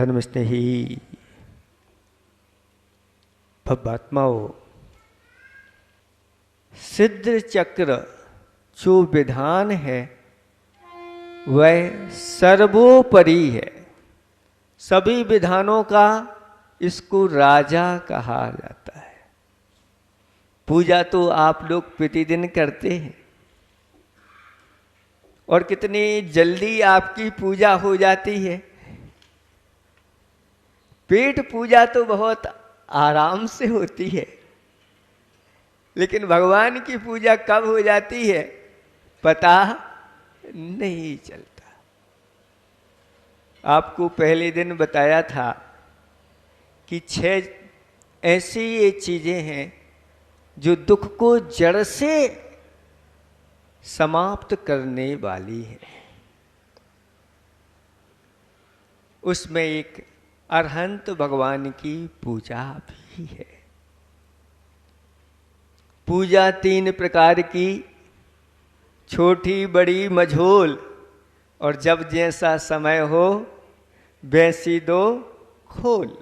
धर्म स्नेही भवात्माओं, सिद्ध चक्र जो विधान है वह सर्वोपरि है। सभी विधानों का इसको राजा कहा जाता है। पूजा तो आप लोग प्रतिदिन करते हैं और कितनी जल्दी आपकी पूजा हो जाती है। पेट पूजा तो बहुत आराम से होती है, लेकिन भगवान की पूजा कब हो जाती है पता नहीं चलता। आपको पहले दिन बताया था कि 6 ऐसी ये चीजें हैं जो दुख को जड़ से समाप्त करने वाली है। उसमें एक अरहंत भगवान की पूजा भी है। पूजा 3 प्रकार की, छोटी बड़ी मझोल, और जब जैसा समय हो वैसी दो खोल।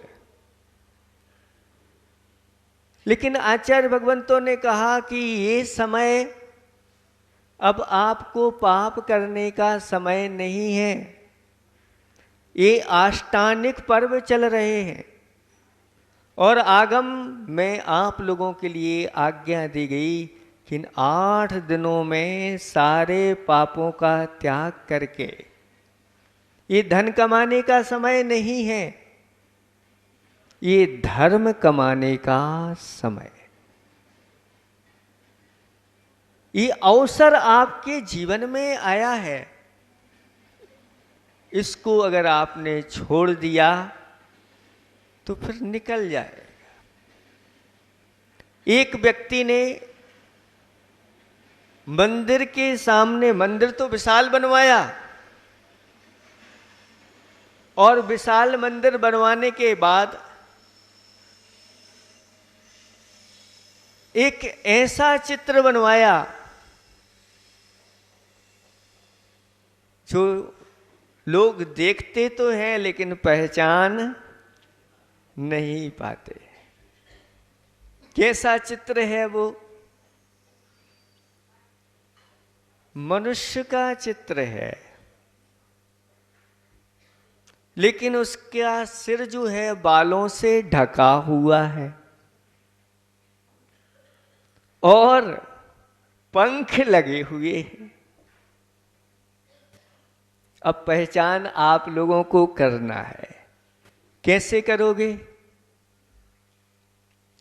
लेकिन आचार्य भगवंतों ने कहा कि ये समय अब आपको पाप करने का समय नहीं है। ये आष्टानिक पर्व चल रहे हैं और आगम में आप लोगों के लिए आज्ञा दी गई कि इन 8 दिनों में सारे पापों का त्याग करके, ये धन कमाने का समय नहीं है, ये धर्म कमाने का समय। ये अवसर आपके जीवन में आया है, इसको अगर आपने छोड़ दिया तो फिर निकल जाएगा। एक व्यक्ति ने मंदिर के सामने, मंदिर तो विशाल बनवाया, और विशाल मंदिर बनवाने के बाद एक ऐसा चित्र बनवाया जो लोग देखते तो हैं लेकिन पहचान नहीं पाते। कैसा चित्र है वो? मनुष्य का चित्र है, लेकिन उसका सिर जो है बालों से ढका हुआ है और पंख लगे हुए हैं। अब पहचान आप लोगों को करना है। कैसे करोगे?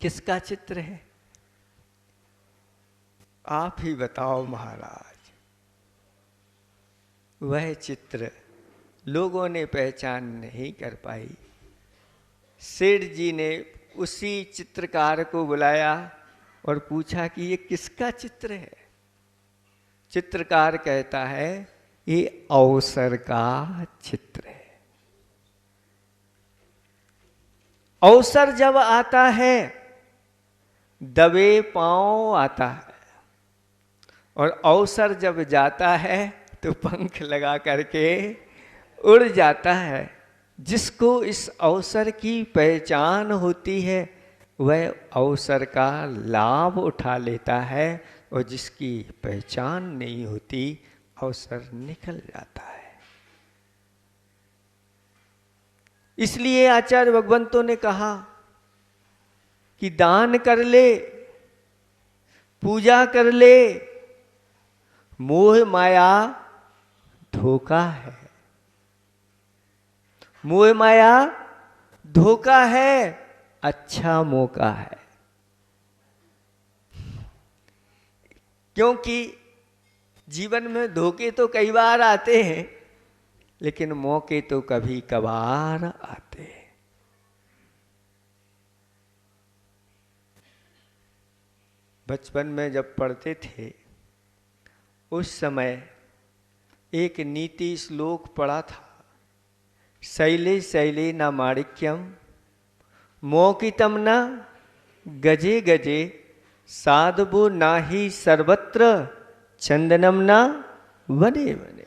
किसका चित्र है? आप ही बताओ महाराज। वह चित्र लोगों ने पहचान नहीं कर पाई। सेठ जी ने उसी चित्रकार को बुलाया और पूछा कि ये किसका चित्र है? चित्रकार कहता है ये अवसर का चित्र है। अवसर जब आता है दबे पांव आता है, और अवसर जब जाता है तो पंख लगा करके उड़ जाता है। जिसको इस अवसर की पहचान होती है वह अवसर का लाभ उठा लेता है, और जिसकी पहचान नहीं होती अवसर निकल जाता है। इसलिए आचार्य भगवंतों ने कहा कि दान कर ले, पूजा कर ले, मोह माया धोखा है। मोह माया धोखा है, अच्छा मौका है। क्योंकि जीवन में धोखे तो कई बार आते हैं, लेकिन मौके तो कभी कभार आते हैं। बचपन में जब पढ़ते थे उस समय एक नीति श्लोक पढ़ा था, शैले शैले न माणिक्यम मौकितम न गजे गजे साधवो नाही सर्वत्र चंदनम न वने वने।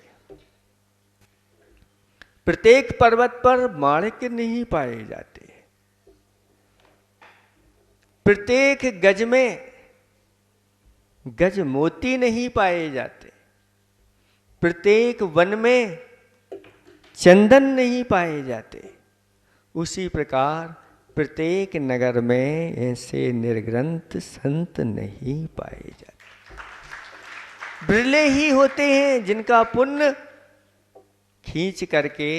प्रत्येक पर्वत पर माणिक्य नहीं पाए जाते, प्रत्येक गज में गज मोती नहीं पाए जाते, प्रत्येक वन में चंदन नहीं पाए जाते। उसी प्रकार प्रत्येक नगर में ऐसे निर्ग्रंथ संत नहीं पाए जाते। बिरले ही होते हैं जिनका पुण्य खींच करके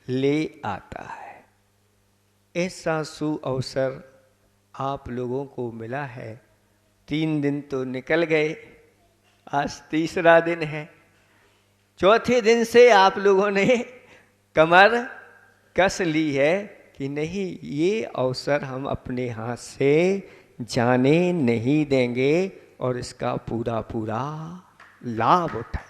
ले आता है। ऐसा सु अवसर आप लोगों को मिला है। 3 दिन तो निकल गए, आज तीसरा दिन है। चौथे दिन से आप लोगों ने कमर कस ली है कि नहीं, ये अवसर हम अपने हाथ से जाने नहीं देंगे और इसका पूरा पूरा लाभ उठाएं।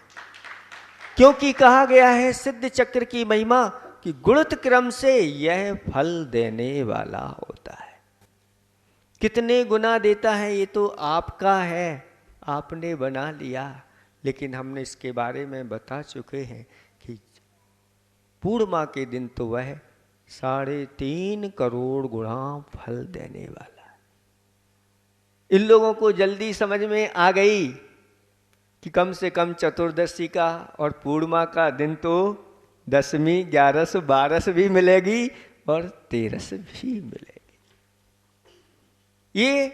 क्योंकि कहा गया है सिद्ध चक्र की महिमा कि गुणत क्रम से यह फल देने वाला होता है। कितने गुना देता है ये तो आपका है, आपने बना लिया, लेकिन हमने इसके बारे में बता चुके हैं कि पूर्णिमा के दिन तो वह 3.5 करोड़ गुणा फल देने वाला है। इन लोगों को जल्दी समझ में आ गई कि कम से कम चतुर्दशी का और पूर्णिमा का दिन तो 10वीं 11स 12स भी मिलेगी और 13स भी मिलेगी। ये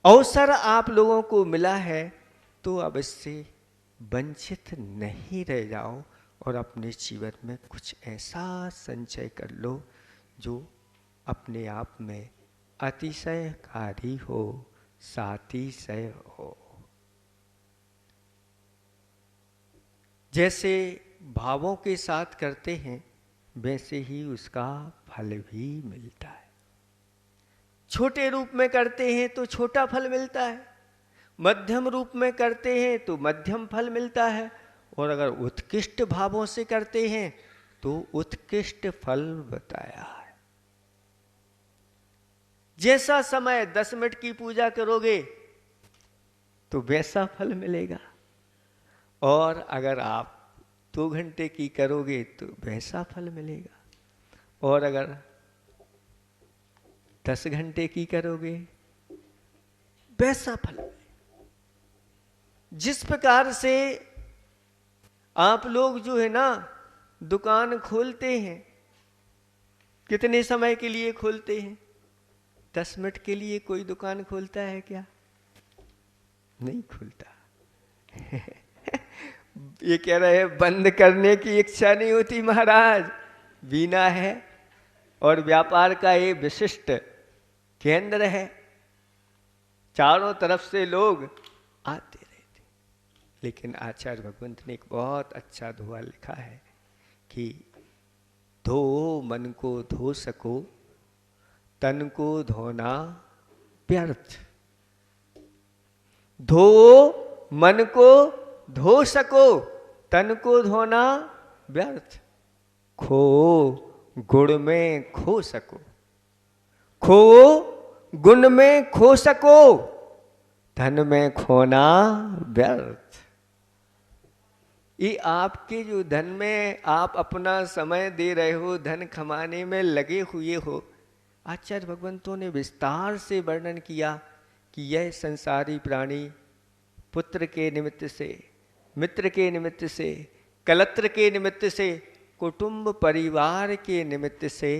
अवसर आप लोगों को मिला है तो अब इससे वंचित नहीं रह जाओ और अपने जीवन में कुछ ऐसा संचय कर लो जो अपने आप में अतिशयकारी हो, सातिशय हो। जैसे भावों के साथ करते हैं वैसे ही उसका फल भी मिलता है। छोटे रूप में करते हैं तो छोटा फल मिलता है, मध्यम रूप में करते हैं तो मध्यम फल मिलता है, और अगर उत्कृष्ट भावों से करते हैं तो उत्कृष्ट फल बताया है। जैसा समय 10 मिनट की पूजा करोगे तो वैसा फल मिलेगा, और अगर आप 2 घंटे की करोगे तो वैसा फल मिलेगा, और अगर 10 घंटे की करोगे वैसा फल मिलेगा। जिस प्रकार से आप लोग जो है ना दुकान खोलते हैं, कितने समय के लिए खोलते हैं? 10 मिनट के लिए कोई दुकान खोलता है क्या? नहीं खोलता। ये कह रहे हैं बंद करने की इच्छा नहीं होती महाराज, बीना है और व्यापार का ये विशिष्ट केंद्र है, चारों तरफ से लोग आते रहते। लेकिन आचार्य भगवंत ने एक बहुत अच्छा दोहा लिखा है कि धो मन को धो सको, तन को धोना व्यर्थ। धो मन को धो सको, तन को धोना व्यर्थ। खो गुण में खो सको, खो गुण में खो सको, धन में खोना व्यर्थ। ये आपके जो धन में आप अपना समय दे रहे हो, धन कमाने में लगे हुए हो, आचार्य भगवंतों ने विस्तार से वर्णन किया कि यह संसारी प्राणी पुत्र के निमित्त से, मित्र के निमित्त से, कलत्र के निमित्त से, कुटुंब परिवार के निमित्त से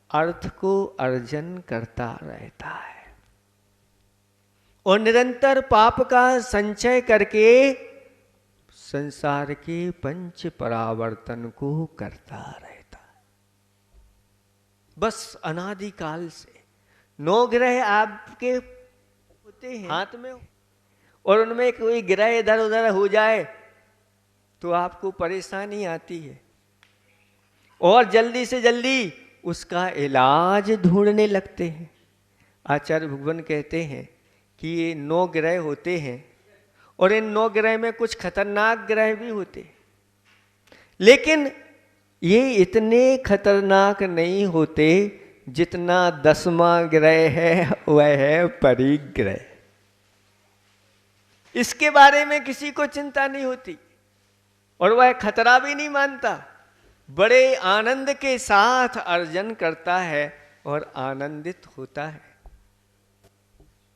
अर्थ को अर्जन करता रहता है और निरंतर पाप का संचय करके संसार के पंच परावर्तन को करता रहता है। बस अनादिकाल से 9 ग्रह आपके होते हैं हाथ में, और उनमें कोई ग्रह इधर उधर हो जाए तो आपको परेशानी आती है और जल्दी से जल्दी उसका इलाज ढूंढने लगते हैं। आचार्य भगवान कहते हैं कि ये 9 ग्रह होते हैं और इन 9 ग्रह में कुछ खतरनाक ग्रह भी होते हैं, लेकिन ये इतने खतरनाक नहीं होते जितना 10वां ग्रह है वह है परिग्रह। इसके बारे में किसी को चिंता नहीं होती और वह खतरा भी नहीं मानता, बड़े आनंद के साथ अर्जन करता है और आनंदित होता है।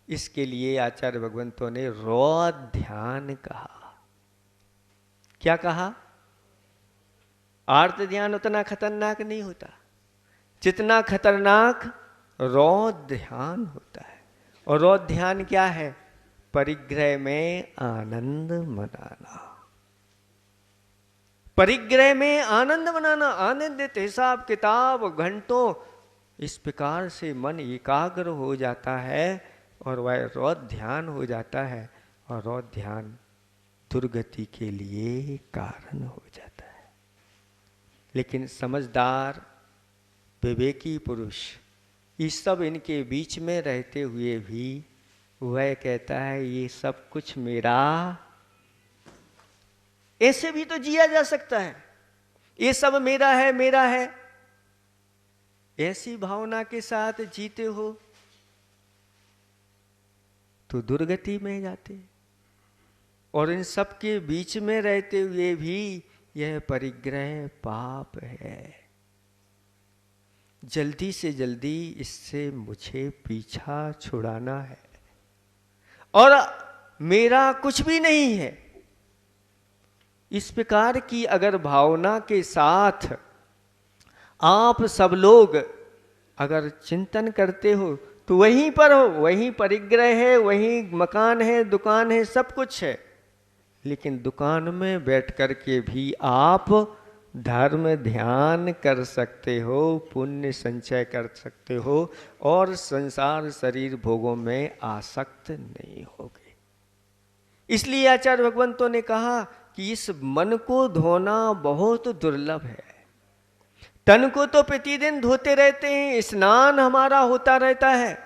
इसके लिए आचार्य भगवंतों ने रौद्र ध्यान कहा। क्या कहा? आर्त ध्यान उतना खतरनाक नहीं होता जितना खतरनाक रौद्र ध्यान होता है। और रौद्र ध्यान क्या है? परिग्रह में आनंद मनाना, परिग्रह में आनंद मनाना, आनंदित हिसाब किताब घंटों, इस प्रकार से मन एकाग्र हो जाता है और वह रौद्र ध्यान हो जाता है। और रौद्र ध्यान दुर्गति के लिए कारण हो जाता है। लेकिन समझदार विवेकी पुरुष इस सब इनके बीच में रहते हुए भी वह कहता है ये सब कुछ मेरा, ऐसे भी तो जिया जा सकता है, ये सब मेरा है मेरा है, ऐसी भावना के साथ जीते हो तो दुर्गति में जाते। और इन सब के बीच में रहते हुए भी यह परिग्रह पाप है। जल्दी से जल्दी इससे मुझे पीछा छुड़ाना है और मेरा कुछ भी नहीं है। इस प्रकार की अगर भावना के साथ आप सब लोग अगर चिंतन करते हो तो वहीं पर हो, वहीं परिग्रह है, वहीं मकान है, दुकान है, सब कुछ है। लेकिन दुकान में बैठ कर के भी आप धर्म ध्यान कर सकते हो, पुण्य संचय कर सकते हो और संसार शरीर भोगों में आसक्त नहीं होगे। इसलिए आचार्य भगवंतों ने कहा कि इस मन को धोना बहुत दुर्लभ है। तन को तो प्रतिदिन धोते रहते हैं, स्नान हमारा होता रहता है,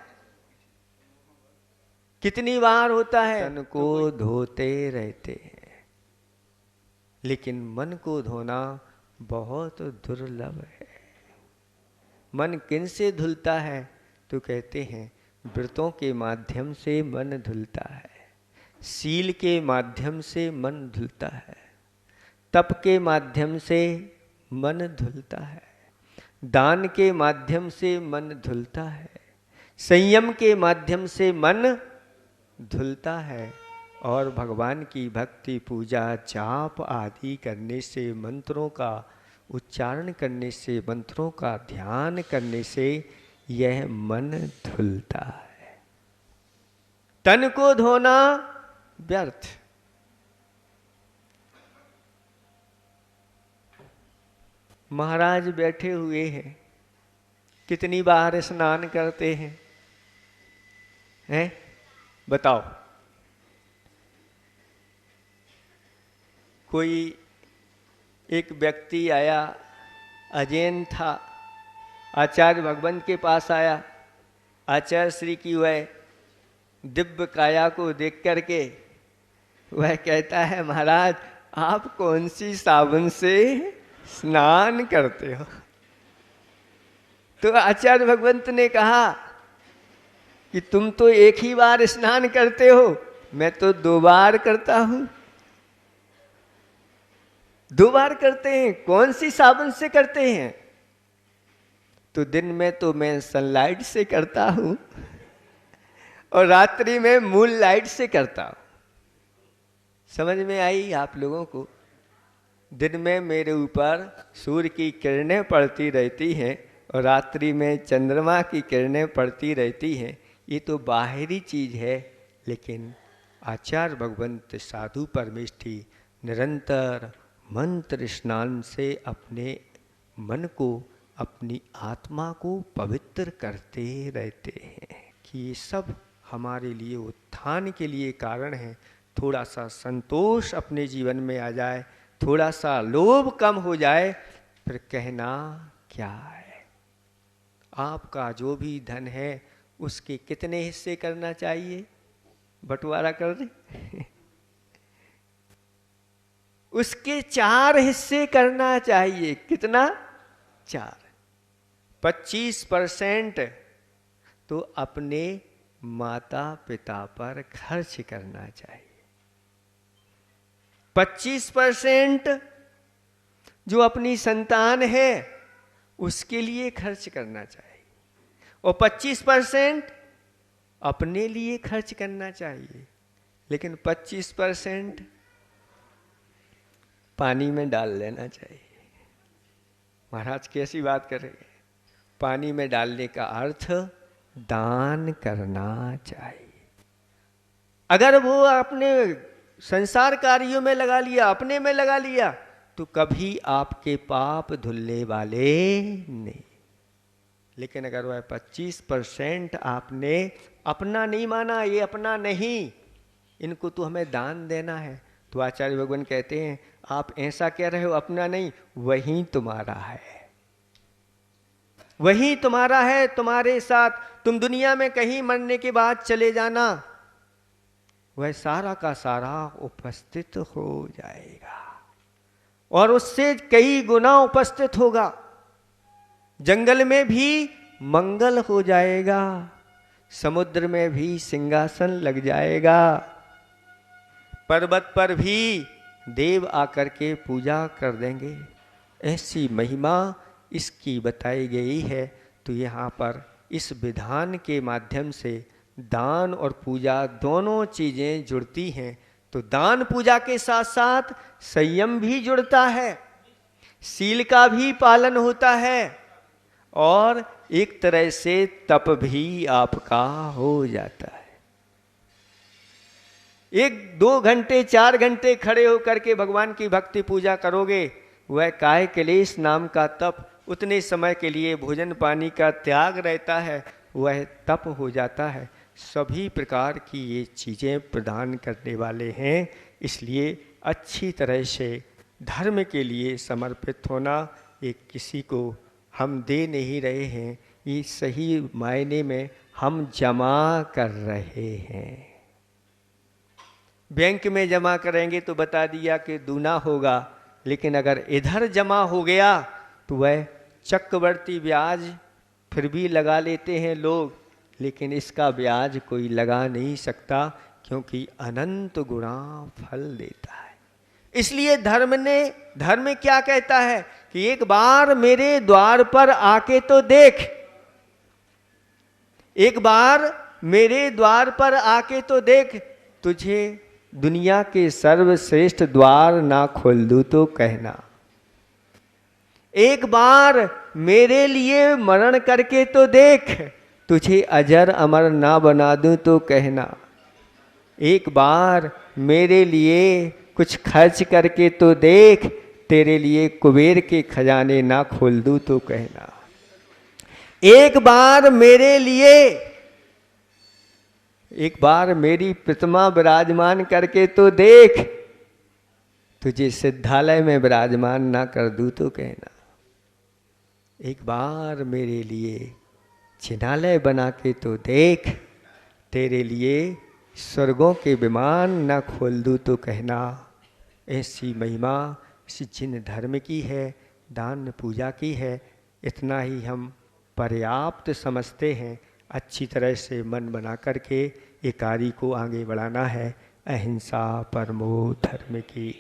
कितनी बार होता है, तन को धोते रहते हैं, लेकिन मन को धोना बहुत दुर्लभ है। मन किन से धुलता है? तो कहते हैं व्रतों के माध्यम से मन धुलता है, शील के माध्यम से मन धुलता है, तप के माध्यम से मन धुलता है, दान के माध्यम से मन धुलता है, संयम के माध्यम से मन धुलता है और भगवान की भक्ति पूजा जाप आदि करने से, मंत्रों का उच्चारण करने से, मंत्रों का ध्यान करने से यह मन धुलता है। तन को धोना व्यर्थ। महाराज बैठे हुए हैं, कितनी बार स्नान करते हैं? हैं? बताओ। कोई एक व्यक्ति आया, अजैन था, आचार्य भगवंत के पास आया। आचार्य श्री की वह दिव्य काया को देख करके वह कहता है, महाराज आप कौन सी साबुन से स्नान करते हो? तो आचार्य भगवंत ने कहा कि तुम तो एक ही बार स्नान करते हो, मैं तो 2 बार करता हूं। 2 बार करते हैं, कौन सी साबुन से करते हैं? तो दिन में तो मैं सनलाइट से करता हूं और रात्रि में मून लाइट से करता हूं। समझ में आई आप लोगों को? दिन में मेरे ऊपर सूर्य की किरणें पड़ती रहती हैं और रात्रि में चंद्रमा की किरणें पड़ती रहती हैं। ये तो बाहरी चीज है, लेकिन आचार्य भगवंत साधु परमेष्ठी निरंतर मंत्र स्नान से अपने मन को, अपनी आत्मा को पवित्र करते रहते हैं कि ये सब हमारे लिए उत्थान के लिए कारण है। थोड़ा सा संतोष अपने जीवन में आ जाए, थोड़ा सा लोभ कम हो जाए, फिर कहना क्या है। आपका जो भी धन है उसके कितने हिस्से करना चाहिए? बंटवारा कर दे उसके 4 हिस्से करना चाहिए। कितना? 4। 25% तो अपने माता पिता पर खर्च करना चाहिए, 25% जो अपनी संतान है उसके लिए खर्च करना चाहिए, और 25% अपने लिए खर्च करना चाहिए। लेकिन 25% पानी में डाल लेना चाहिए। महाराज कैसी बात करेंगे? पानी में डालने का अर्थ दान करना चाहिए। अगर वो अपने संसार कार्यों में लगा लिया, अपने में लगा लिया, तो कभी आपके पाप धुलने वाले नहीं। लेकिन अगर वह 25% आपने अपना नहीं माना, ये अपना नहीं, इनको तो हमें दान देना है, तो आचार्य भगवान कहते हैं आप ऐसा कह रहे हो अपना नहीं, वही तुम्हारा है, वही तुम्हारा है, तुम्हारे साथ तुम दुनिया में कहीं मरने के बाद चले जाना, वह सारा का सारा उपस्थित हो जाएगा, और उससे कई गुना उपस्थित होगा। जंगल में भी मंगल हो जाएगा, समुद्र में भी सिंहासन लग जाएगा, पर्वत पर भी देव आकर के पूजा कर देंगे। ऐसी महिमा इसकी बताई गई है। तो यहाँ पर इस विधान के माध्यम से दान और पूजा दोनों चीज़ें जुड़ती हैं। तो दान पूजा के साथ साथ संयम भी जुड़ता है, शील का भी पालन होता है, और एक तरह से तप भी आपका हो जाता है। 1-2 घंटे 4 घंटे खड़े होकर के भगवान की भक्ति पूजा करोगे, वह काय क्लेश नाम का तप, उतने समय के लिए भोजन पानी का त्याग रहता है, वह तप हो जाता है। सभी प्रकार की ये चीज़ें प्रदान करने वाले हैं। इसलिए अच्छी तरह से धर्म के लिए समर्पित होना, एक किसी को हम दे नहीं रहे हैं, ये सही मायने में हम जमा कर रहे हैं। बैंक में जमा करेंगे तो बता दिया कि दूना होगा, लेकिन अगर इधर जमा हो गया तो वह चक्रवर्ती ब्याज फिर भी लगा लेते हैं लोग, लेकिन इसका ब्याज कोई लगा नहीं सकता, क्योंकि अनंत गुणा फल देता है। इसलिए धर्म क्या कहता है कि एक बार मेरे द्वार पर आके तो देख, एक बार मेरे द्वार पर आके तो देख, तुझे दुनिया के सर्वश्रेष्ठ द्वार ना खोल दूं तो कहना, एक बार मेरे लिए मरण करके तो देख, तुझे अजर अमर ना बना दूं तो कहना, एक बार मेरे लिए कुछ खर्च करके तो देख, तेरे लिए कुबेर के खजाने ना खोल दूं तो कहना, एक बार मेरे लिए, एक बार मेरी प्रतिमा विराजमान करके तो देख, तुझे सिद्धालय में विराजमान ना कर दूं तो कहना, एक बार मेरे लिए चिन्हालय बना के तो देख, तेरे लिए स्वर्गों के विमान ना खोल दूं तो कहना। ऐसी महिमा जिन धर्म की है, दान पूजा की है, इतना ही हम पर्याप्त समझते हैं। अच्छी तरह से मन बना करके ये कार्य को आगे बढ़ाना है। अहिंसा परमो धर्म की।